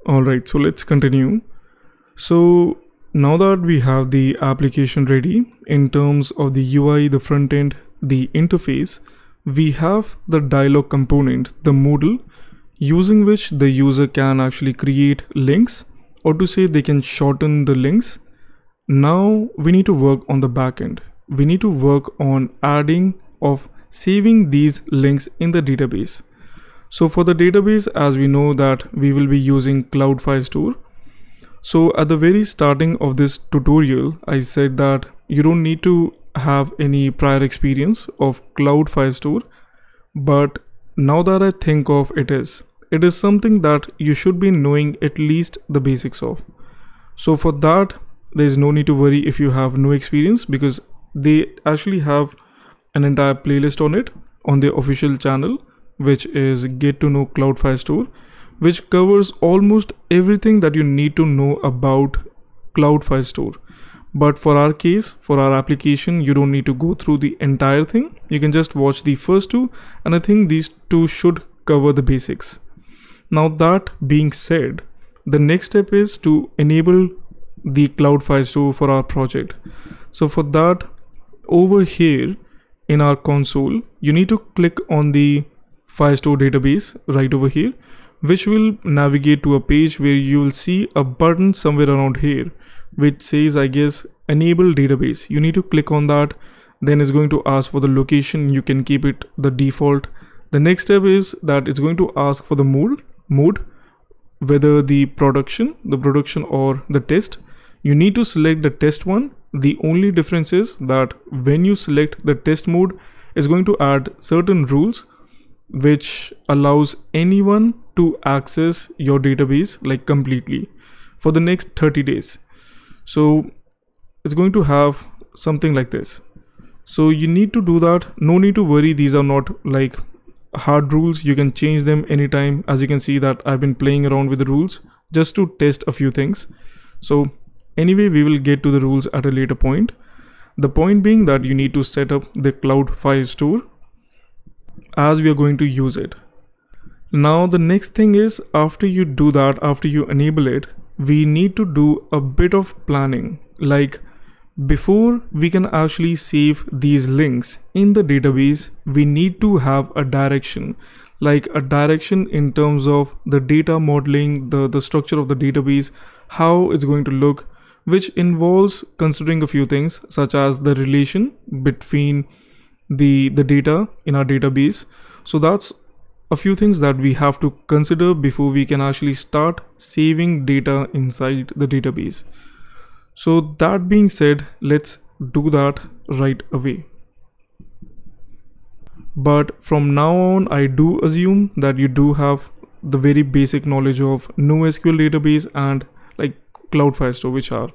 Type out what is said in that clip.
Alright, so let's continue. So now that we have the application ready in terms of the UI, the front end, the interface, we have the dialog component, the modal, using which the user can actually create links, or to say they can shorten the links. Now we need to work on the backend. We need to work on adding of saving these links in the database. So for the database, as we know that we will be using Cloud Firestore. So at the very starting of this tutorial, I said that you don't need to have any prior experience of Cloud Firestore, but now that I think of it is something that you should be knowing at least the basics of. So for that, there's no need to worry if you have no experience, because they actually have an entire playlist on it on their official channel, which is Get to Know Cloud Firestore, which covers almost everything that you need to know about Cloud Firestore. But for our case, for our application, you don't need to go through the entire thing. You can just watch the first two, and I think these two should cover the basics. Now that being said, the next step is to enable the Cloud Firestore for our project. So for that, over here in our console, you need to click on the Firestore database right over here, which will navigate to a page where you will see a button somewhere around here, which says, I guess, enable database. You need to click on that. Then it's going to ask for the location. You can keep it the default. The next step is that it's going to ask for the mode, whether the production or the test. You need to select the test one. The only difference is that when you select the test mode, it's going to add certain rules which allows anyone to access your database like completely for the next 30 days. So it's going to have something like this. So you need to do that. No need to worry. These are not like hard rules. You can change them anytime. As you can see that I've been playing around with the rules just to test a few things. So anyway, we will get to the rules at a later point. The point being that you need to set up the Cloud Firestore as we are going to use it. Now the next thing is, after you do that, after you enable it, we need to do a bit of planning. Like before we can actually save these links in the database, we need to have a direction, like a direction in terms of the data modeling, the structure of the database, how it's going to look, which involves considering a few things such as the relation between the data in our database. So that's a few things that we have to consider before we can actually start saving data inside the database. So that being said, let's do that right away. But from now on, I do assume that you do have the very basic knowledge of NoSQL database and like Cloud Firestore, which are